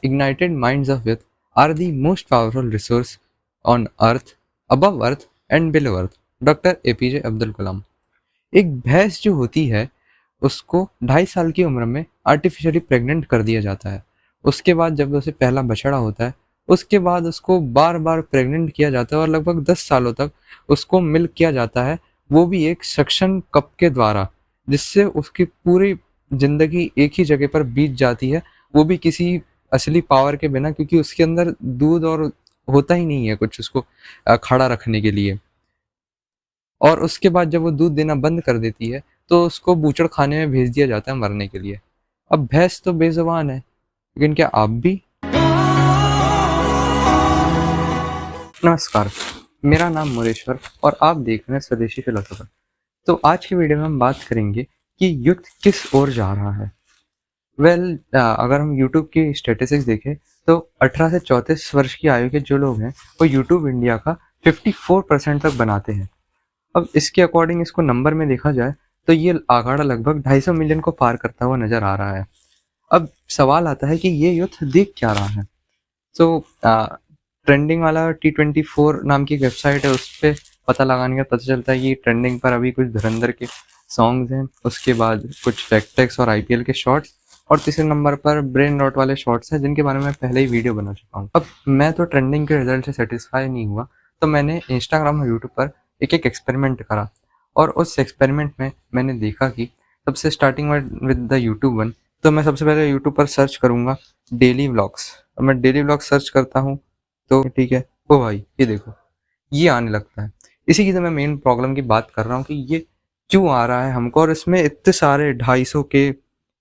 ignited minds of youth are the most powerful resource on earth, above earth and below earth. Doctor APJ Abdul Kalam. एक भैंस जो होती है उसको 2.5 साल की उम्र में आर्टिफिशियली प्रेग्नेंट कर दिया जाता है। उसके बाद जब उसे पहला बछड़ा होता है उसके बाद उसको बार बार प्रेग्नेंट किया जाता है और लगभग 10 सालों तक उसको मिल्क किया जाता है, वो भी एक सक्शन कप के द्वारा, जिससे उसकी पूरी जिंदगी एक ही जगह पर बीत जाती है, वो भी किसी असली पावर के बिना, क्योंकि उसके अंदर दूध और होता ही नहीं है कुछ उसको खड़ा रखने के लिए। और उसके बाद जब वो दूध देना बंद कर देती है तो उसको बूचड़ खाने में भेज दिया जाता है मरने के लिए। अब भैंस तो बेजुबान है, लेकिन क्या आप भी? नमस्कार, मेरा नाम मुरेश्वर और आप देख रहे हैं स्वदेशी फिलोसोफर। तो आज की वीडियो में हम बात करेंगे कि युग किस ओर जा रहा है। अगर हम यूट्यूब की स्टेटिस्टिक्स देखें तो 18 से 34 वर्ष की आयु के जो लोग हैं वो यूट्यूब इंडिया का 54% तक बनाते हैं। अब इसके अकॉर्डिंग इसको नंबर में देखा जाए तो ये आंकड़ा लगभग 250 मिलियन को पार करता हुआ नजर आ रहा है। अब सवाल आता है कि ये यूथ देख क्या रहा है। सो ट्रेंडिंग वाला T24 नाम की वेबसाइट है, उस पर पता लगाने का पता चलता है कि ट्रेंडिंग पर अभी कुछ धुरंधर के सॉन्ग्स हैं, उसके बाद कुछ टैक्टिक्स और आईपीएल के शॉट्स, और तीसरे नंबर पर ब्रेन रॉट वाले शॉट्स हैं जिनके बारे में पहले ही वीडियो बना चुका हूँ। अब मैं तो ट्रेंडिंग के रिजल्ट से सेटिस्फाई नहीं हुआ, तो मैंने इंस्टाग्राम और यूट्यूब पर एक एक एक्सपेरिमेंट करा, और उस एक्सपेरिमेंट में मैंने देखा कि सबसे स्टार्टिंग में विद द यूट्यूब वन, तो मैं सबसे पहले यूट्यूब पर सर्च करूँगा डेली व्लॉग्स। और मैं डेली व्लॉग सर्च करता हूँ तो ठीक है, ओ भाई ये देखो ये आने लगता है। इसी की तो मैं मेन प्रॉब्लम की बात कर रहा हूँ कि ये क्यों आ रहा है हमको, और इसमें इतने सारे 250 के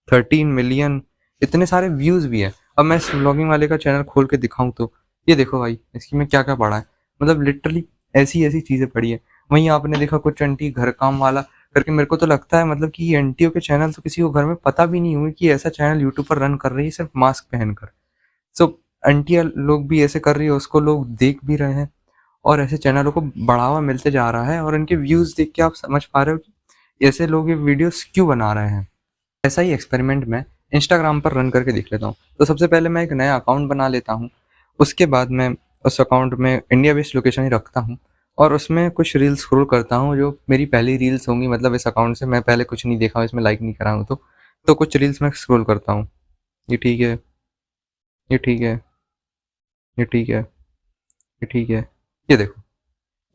13 मिलियन इतने सारे व्यूज भी है। अब मैं इस व्लॉगिंग वाले का चैनल खोल के दिखाऊं तो ये देखो भाई, इसकी में क्या क्या पड़ा है, मतलब लिटरली ऐसी ऐसी चीजें पड़ी है। वहीं आपने देखा कुछ आंटी घर काम वाला करके, मेरे को तो लगता है मतलब कि ये आंटियों के चैनल तो किसी को घर में पता भी नहीं हुई कि ऐसा चैनल यूट्यूब पर रन कर रही है सिर्फ मास्क पहनकर। सो आंटियां लोग भी ऐसे कर रही है, उसको लोग देख भी रहे हैं और ऐसे चैनलों को बढ़ावा मिलते जा रहा है, और इनके व्यूज देख के आप समझ पा रहे हो कि ऐसे लोग ये वीडियोस क्यों बना रहे हैं। ऐसा ही एक्सपेरिमेंट मैं इंस्टाग्राम पर रन करके देख लेता हूँ। तो सबसे पहले मैं एक नया अकाउंट बना लेता हूँ, उसके बाद मैं उस अकाउंट में इंडिया बेस्ड लोकेशन ही रखता हूँ और उसमें कुछ रील्स स्क्रॉल करता हूँ जो मेरी पहली रील्स होंगी, मतलब इस अकाउंट से मैं पहले कुछ नहीं देखा हूँ, इसमें लाइक नहीं करा हूँ, तो कुछ रील्स मैं स्क्रॉल करता हूँ। ये ठीक है, ये ठीक है, ये ठीक है, ये ठीक है, ये देखो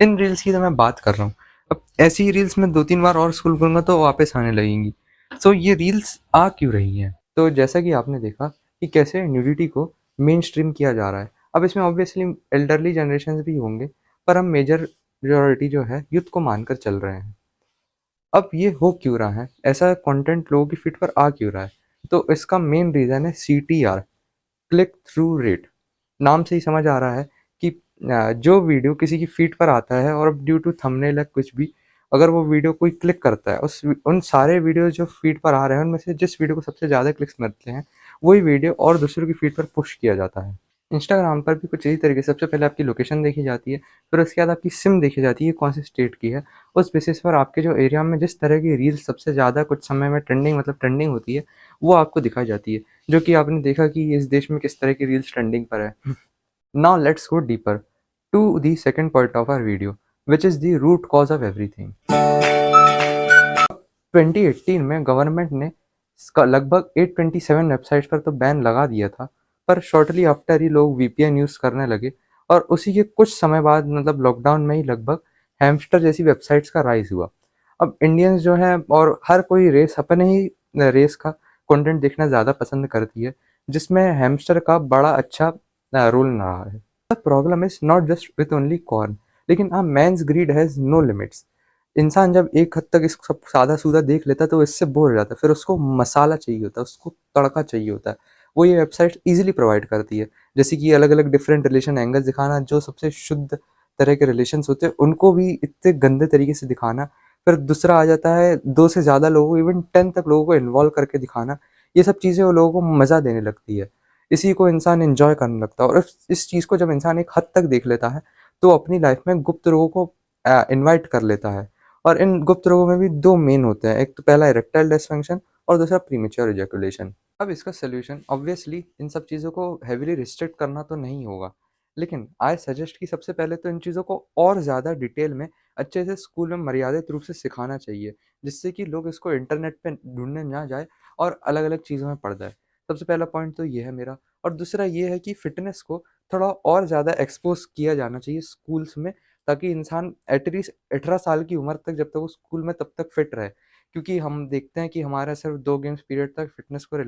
इन रील्स की तो मैं बात कर रहा हूँ। अब ऐसी ही रील्स मैं 2-3 बार और स्क्रॉल करूंगा तो वापस आने लगेंगी। सो ये रील्स आ क्यों रही हैं? तो जैसा कि आपने देखा कि कैसे न्यूडिटी को मेन स्ट्रीम किया जा रहा है। अब इसमें ऑब्वियसली एल्डरली जनरेशन भी होंगे, पर हम मेजर मेजोरिटी जो है यूथ को मानकर चल रहे हैं। अब ये हो क्यों रहा है, ऐसा कंटेंट लोगों की फीड पर आ क्यों रहा है? तो इसका मेन रीज़न है CTR, क्लिक थ्रू रेट। नाम से ही समझ आ रहा है कि जो वीडियो किसी की फीड पर आता है और ड्यू टू थंबनेल या कुछ भी, अगर वो वीडियो कोई क्लिक करता है, उन सारे वीडियो जो फीड पर आ रहे हैं उनमें से जिस वीडियो को सबसे ज़्यादा क्लिक्स मिलते हैं वही वीडियो और दूसरों की फीड पर पुश किया जाता है। इंस्टाग्राम पर भी कुछ इसी तरीके से सबसे पहले आपकी लोकेशन देखी जाती है, फिर उसके बाद आपकी सिम देखी जाती है कौन से स्टेट की है। उस बेसिस पर आपके जो एरिया में जिस तरह की रील्स सबसे ज़्यादा कुछ समय में ट्रेंडिंग, मतलब ट्रेंडिंग होती है, वो आपको दिखाई जाती है। जो कि आपने देखा कि इस देश में किस तरह की रील्स ट्रेंडिंग पर है। Now let's go deeper to the second part of our video, which is the root cause of everything. 2018 में गवर्नमेंट ने इसका लगभग 827 वेबसाइट्स पर तो बैन लगा दिया था, पर शॉर्टली आफ्टर ही लोग VPN यूज़ करने लगे, और उसी के कुछ समय बाद मतलब लॉकडाउन में ही लगभग हैमस्टर जैसी वेबसाइट्स का राइज हुआ। अब इंडियंस जो है और हर कोई रेस अपने ही रेस का कंटेंट देखना ज़्यादा पसंद करती है, जिसमें हैमस्टर का बड़ा अच्छा रोल रहा है। The problem is not just with only corn, लेकिन a man's greed has no limits. इंसान जब एक हद तक इसको सब सादा सूदा देख लेता है तो इससे बोर हो जाता है, फिर उसको मसाला चाहिए होता है, उसको तड़का चाहिए होता है। वो ये वेबसाइट इजीली प्रोवाइड करती है, जैसे कि अलग अलग डिफरेंट रिलेशन एंगल्स दिखाना, जो सबसे शुद्ध तरह के रिलेशंस होते हैं उनको भी इतने गंदे तरीके से दिखाना। फिर दूसरा आ जाता है 2 से ज़्यादा लोगों को, इवन 10 तक लोगों को इन्वॉल्व करके दिखाना। ये सब चीज़ें वो लोगों को मज़ा देने लगती है, इसी को इंसान एंजॉय करने लगता है। और इस चीज़ को जब इंसान एक हद तक देख लेता है तो अपनी लाइफ में गुप्त रोगों को इनवाइट कर लेता है। और इन गुप्त रोगों में भी 2 मेन होते हैं, एक तो पहला इरेक्टाइल डिसफंक्शन और दूसरा प्रीमेच्योर इजैकुलेशन। अब इसका सॉल्यूशन ऑब्वियसली इन सब चीज़ों को हेवीली रिस्ट्रिक्ट करना तो नहीं होगा, लेकिन आई सजेस्ट कि सबसे पहले तो इन चीज़ों को और ज़्यादा डिटेल में अच्छे से स्कूल में मर्यादित रूप से सिखाना चाहिए, जिससे कि लोग इसको इंटरनेट पे ढूँढने ना जाएँ और अलग-अलग चीज़ों में पड़ जाएँ। सबसे पहला पॉइंट तो ये है मेरा। और दूसरा ये है कि फ़िटनेस को थोड़ा और ज़्यादा एक्सपोज़ किया जाना चाहिए स्कूल्स में, ताकि इंसान एटलीस्ट 18 साल की उम्र तक जब तक वो स्कूल में तब तक फिट रहे। क्योंकि हम देखते हैं कि हमारा सिर्फ़ 2 गेम्स पीरियड तक फ़िटनेस को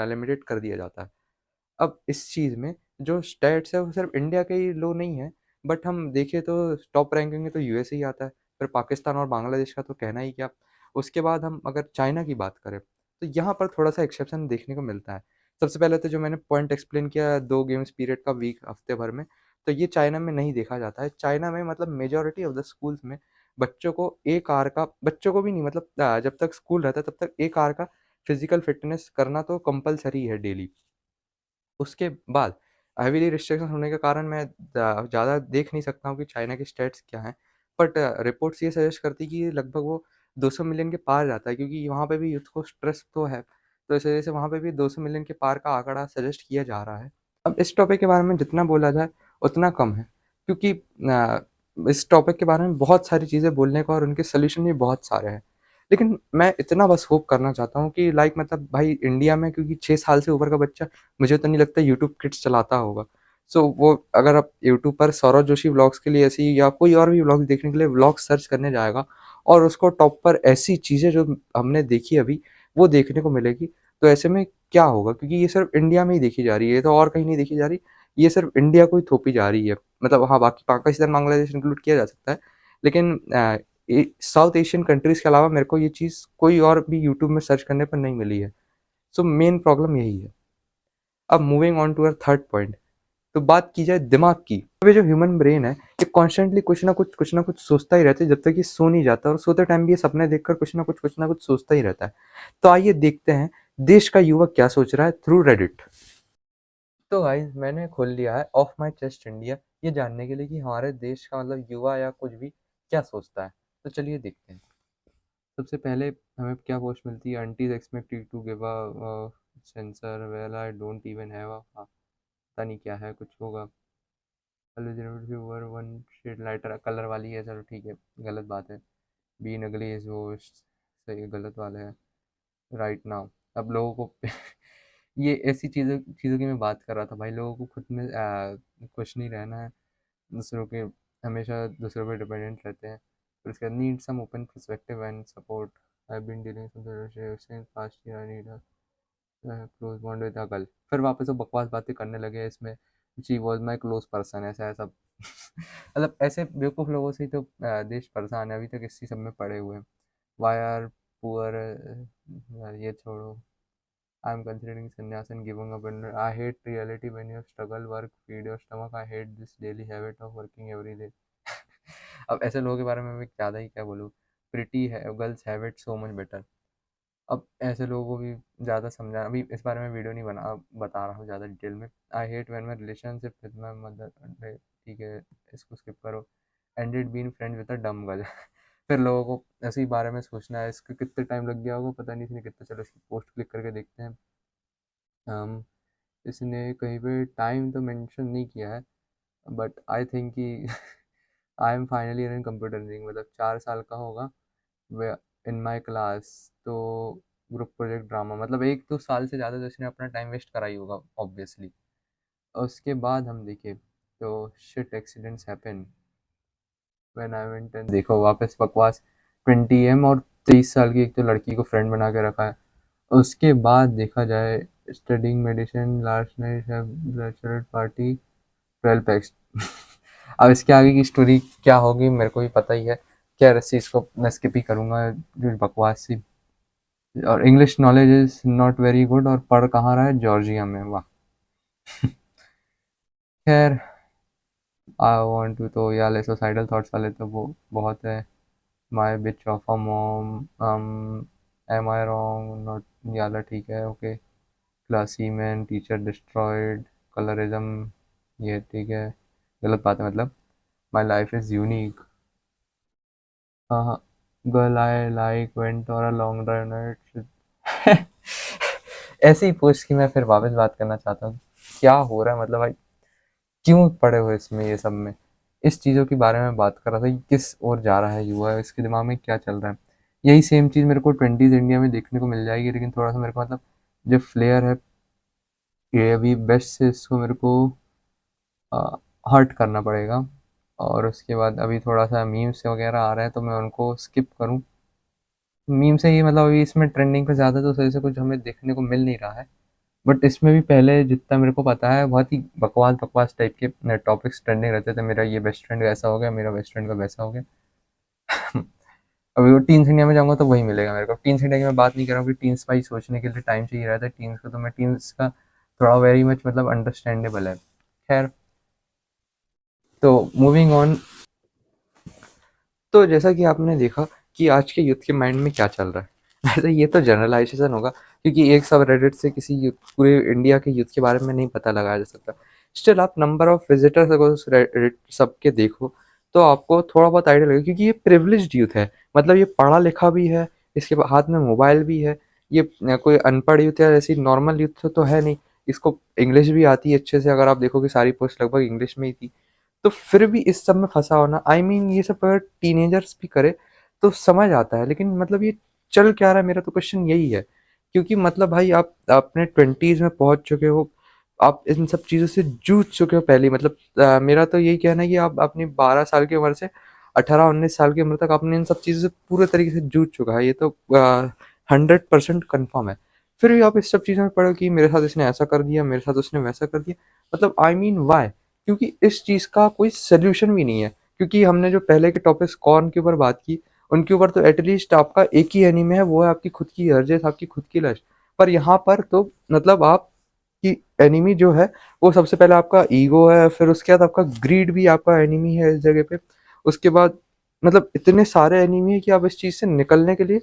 लिमिटेड कर दिया जाता है। अब इस चीज़ में जो स्टैट्स है वो सिर्फ़ इंडिया के ही लो नहीं है, बट हम देखें तो टॉप रैंकिंग में तो यूएस ही आता है, फिर पाकिस्तान और बांग्लादेश का तो कहना ही क्या। उसके बाद हम अगर चाइना की बात करें, तो यहाँ पर थोड़ा-सा एक्सेप्शन देखने को मिलता है। सबसे पहले तो जो मैंने पॉइंट एक्सप्लेन किया 2 गेम्स पीरियड का वीक हफ्ते भर में, तो ये चाइना में नहीं देखा जाता है। चाइना में मतलब मेजॉरिटी ऑफ द स्कूल्स में बच्चों को 1 आवर का, बच्चों को भी नहीं मतलब जब तक स्कूल रहता है तब तक 1 आवर का फिज़िकल फ़िटनेस करना तो कंपल्सरी है डेली। उसके बाद हेवीली रिस्ट्रिक्शन होने के कारण मैं ज़्यादा देख नहीं सकता हूँ कि चाइना की स्टेट्स क्या हैं। बट रिपोर्ट्स ये सजेस्ट करती है कि लगभग वो 200 मिलियन के पार जाता है, क्योंकि वहाँ पे भी यूथ को स्ट्रेस तो है। तो इस वजह से वहाँ पे भी 200 मिलियन के पार का आंकड़ा सजेस्ट किया जा रहा है। अब इस टॉपिक के बारे में जितना बोला जाए उतना कम है, क्योंकि इस टॉपिक के बारे में बहुत सारी चीज़ें बोलने को और उनके सॉल्यूशन भी बहुत सारे हैं। लेकिन मैं इतना बस होप करना चाहता हूँ कि लाइक मतलब भाई इंडिया में क्योंकि 6 साल से ऊपर का बच्चा मुझे तो नहीं लगता यूट्यूब किड्स चलाता होगा। सो वो अगर आप यूट्यूब पर सौरभ जोशी व्लॉग्स के लिए ऐसी या कोई और भी व्लॉग्स देखने के लिए व्लॉग सर्च करने जाएगा और उसको टॉप पर ऐसी चीज़ें जो हमने देखी अभी, वो देखने को मिलेगी। तो ऐसे में क्या होगा, क्योंकि ये सिर्फ़ इंडिया में ही देखी जा रही है, ये तो और कहीं नहीं देखी जा रही। ये सिर्फ़ इंडिया को ही थोपी जा रही है। मतलब हाँ, बाकी पाकिस्तान, बांग्लादेश इंक्लूड किया जा सकता है। लेकिन साउथ एशियन कंट्रीज़ के अलावा मेरे को ये चीज़ कोई और भी यूट्यूब में सर्च करने पर नहीं मिली है। सो मेन प्रॉब्लम यही है। अब moving on to our third point, तो बात की जाए दिमाग की। अब ये जो ह्यूमन ब्रेन है, ये कॉन्स्टेंटली कुछ ना कुछ सोचता ही रहता है जब तक ये सो नहीं जाता, और सोते टाइम भी ये सपने देखकर कुछ ना कुछ सोचता ही रहता है। तो आइए देखते हैं देश का युवा क्या सोच रहा है थ्रू रेडिट। तो गाइस मैंने खोल लिया है ऑफ माई चेस्ट इंडिया, ये जानने के लिए कि हमारे देश का मतलब युवा या कुछ भी क्या सोचता है। तो चलिए देखते हैं। सबसे पहले हमें क्या पोस्ट मिलती है, aunties expect you to give a censor, well I don't even have a, पता नहीं क्या है, कुछ होगा। वन शेड लाइटर कलर वाली है, चलो ठीक है, गलत बात है। बी नगली इज वो सही, गलत वाला है। राइट नाउ अब लोगों को ये ऐसी चीज़ों चीज़ों की मैं बात कर रहा था भाई, लोगों को खुद में खुश नहीं रहना है, दूसरों के हमेशा दूसरों पर डिपेंडेंट रहते हैं। फिर उसके बाद need some open perspective and support, I have been dealing since past year, I need a close bond with a girl. फिर वापस वो बकवास बातें करने लगे इसमें, she was my close person, ऐसा ऐसा मतलब ऐसे बेवकूफ़ लोगों से ही तो देश परेशान है, अभी तक इसी सब में पड़े हुए हैं। वाई आर पुअर, यार ये छोड़ो। आई एम कंसिडरिंग संन्यास and giving up, and I hate reality when you struggle work feed your stomach, I hate this daily habit of working every day. अब ऐसे लोगों के बारे में मैं ज़्यादा ही क्या बोलूँ। प्रिटी है girls have it so much better. अब ऐसे लोगों को भी ज़्यादा समझा, अभी इस बारे में वीडियो नहीं बता रहा हूँ ज़्यादा डिटेल में। I hate when my relationship with my mother, ठीक है, इसको स्किप करो। Ended been friend with a dumb girl. फिर लोगों को ऐसे ही बारे में सोचना है, इसको कितने टाइम लग गया होगा पता नहीं, इसने कितना, चलो इसकी पोस्ट क्लिक करके देखते हैं। um, इसने कहीं पे टाइम तो मेंशन नहीं किया है, बट आई थिंक कि I am finally in computer engineering, मतलब 4 साल का होगा वे इन माय क्लास। तो ग्रुप प्रोजेक्ट ड्रामा, मतलब 1-2 साल से ज़्यादा तो इसने अपना टाइम वेस्ट करा ही होगा ऑब्वियसली। और उसके बाद हम देखें तो shit accidents happen when I went, and देखो वापस बकवास। 20 और 23 साल की एक तो लड़की को फ्रेंड बना के रखा है। उसके बाद देखा जाए studying medicine last night bachelor party 12 PACS. अब इसके आगे की स्टोरी क्या होगी मेरे को भी पता ही है, क्या रस्सी, इसको मैं स्किप ही करूँगा, जो बकवास सी। और English knowledge is not very good, और पढ़ कहाँ रहा है, जॉर्जिया में, वाह। खैर आई वांट टू, तो यार सुसाइडल थॉट्स वाले तो वो बहुत है। My bitch of a mom, am I wrong not, याला ठीक है, okay. Classy man teacher destroyed, colourism, ये ठीक है, गलत बात है मतलब। माई लाइफ इज़ यूनिक, हाँ हाँ। गर्ल आई लाइक वेंट और अ लॉन्ग ड्राइव नाइट, ऐसी ही पोस्ट की मैं फिर वापस बात करना चाहता हूँ। क्या हो रहा है मतलब भाई, क्यों पड़े हो इसमें, ये सब में इस चीज़ों के बारे में बात कर रहा था कि किस ओर जा रहा है युवा, इसके दिमाग में क्या चल रहा है। यही सेम चीज़ मेरे को 20s इंडिया में देखने को मिल जाएगी, लेकिन थोड़ा सा मेरे को मतलब जो फ्लेयर है, ये अभी बेस्ट से इसको मेरे को हर्ट करना पड़ेगा। और उसके बाद अभी थोड़ा सा मीम्स वगैरह आ रहे हैं तो मैं उनको स्किप करूँ। मीम से ही मतलब अभी इसमें ट्रेंडिंग पे ज़्यादा तो सही से कुछ हमें देखने को मिल नहीं रहा है। बट इसमें भी पहले जितना मेरे को पता है बहुत ही बकवास बकवास टाइप के टॉपिक्स ट्रेंडिंग रहते थे। मेरा ये बेस्ट फ्रेंड ऐसा हो गया, मेरा बेस्ट फ्रेंड का वैसा हो गया। अभी वो टीन्स इंडिया में जाऊंगा तो वही मिलेगा मेरे को। टीन्स इंडिया की मैं बात नहीं कर रहा हूँ कि टीन्स भाई सोचने के लिए टाइम चाहिए रहता है टीन्स को, तो मैं टीन्स का थोड़ा वेरी मच मतलब अंडरस्टैंडेबल है। खैर, तो मूविंग ऑन। तो जैसा कि आपने देखा कि आज के यूथ के माइंड में क्या चल रहा है। वैसे ये तो जनरलाइजेशन होगा, क्योंकि एक सब रेडिट से किसी यूथ, पूरे इंडिया के यूथ के बारे में नहीं पता लगाया जा सकता। स्टिल आप नंबर ऑफ विजिटर्स अगर उस रेडिट सबके देखो तो आपको थोड़ा बहुत आइडिया लगेगा, क्योंकि ये प्रिविलेज्ड यूथ है। मतलब ये पढ़ा लिखा भी है, इसके हाथ में मोबाइल भी है। ये कोई अनपढ़ यूथ या ऐसी नॉर्मल यूथ तो है नहीं। इसको इंग्लिश भी आती है अच्छे से, अगर आप देखो कि सारी पोस्ट लगभग इंग्लिश में ही थी। तो फिर भी इस सब में फंसा होना, आई मीन ये सब अगर टीनेजर्स भी करे तो समझ आता है, लेकिन मतलब ये चल क्या रहा है, मेरा तो क्वेश्चन यही है। क्योंकि मतलब भाई आप अपने 20s में पहुंच चुके हो, आप इन सब चीज़ों से जूझ चुके हो पहले ही। मतलब मेरा तो यही कहना है कि आप अपनी 12 साल की उम्र से 18-19 साल की उम्र तक आपने इन सब चीज़ों से पूरे तरीके से जूझ चुका है, ये तो 100% कन्फर्म है। फिर भी आप इस सब चीज़ों में पढ़ो कि मेरे साथ इसने ऐसा कर दिया, मेरे साथ उसने वैसा कर दिया। मतलब आई मीन वाई? क्योंकि इस चीज़ का कोई सॉल्यूशन भी नहीं है। क्योंकि हमने जो पहले के टॉपिक्स कौन के ऊपर बात की, उनके ऊपर तो एटलीस्ट आपका एक ही एनीमे है, वो है आपकी खुद की अर्जेस, आपकी खुद की लस्ट। पर यहाँ पर तो मतलब आप कि एनिमी जो है वो सबसे पहले आपका ईगो है, फिर उसके बाद आपका ग्रीड भी आपका एनिमी है इस जगह पे। उसके बाद मतलब इतने सारे एनिमी है कि आप इस चीज़ से निकलने के लिए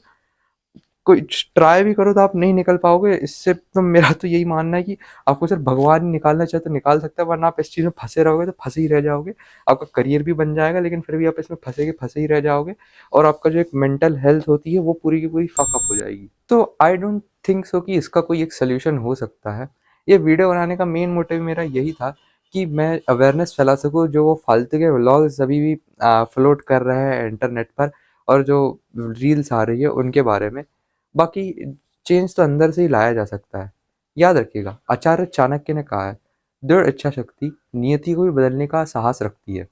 कोई ट्राई भी करो तो आप नहीं निकल पाओगे इससे। तो मेरा तो यही मानना है कि आपको सिर्फ भगवान ही निकालना चाहे तो निकाल सकता है, वरना आप इस चीज़ में फंसे रहोगे तो फंसे ही रह जाओगे। आपका करियर भी बन जाएगा, लेकिन फिर भी आप इसमें फंसे के फंसे ही रह जाओगे। और आपका जो एक मेंटल हेल्थ होती है वो पूरी की पूरी फकअप हो जाएगी। तो आई डोंट थिंक सो कि इसका कोई एक सोल्यूशन हो सकता है। ये वीडियो बनाने का मेन मोटिव मेरा यही था कि मैं अवेयरनेस फैला सकूँ। जो वो फालतू के व्लॉग्स अभी भी फ्लोट कर रहे हैं इंटरनेट पर, और जो रील्स आ रही है उनके बारे में। बाकी चेंज तो अंदर से ही लाया जा सकता है। याद रखिएगा, आचार्य चाणक्य ने कहा है, दृढ़ इच्छा शक्ति नियति को भी बदलने का साहस रखती है।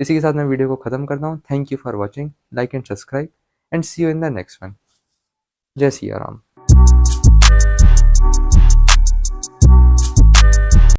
इसी के साथ मैं वीडियो को खत्म करता हूँ। Thank you for watching, like and subscribe, and see you in the next one. जय सिया राम।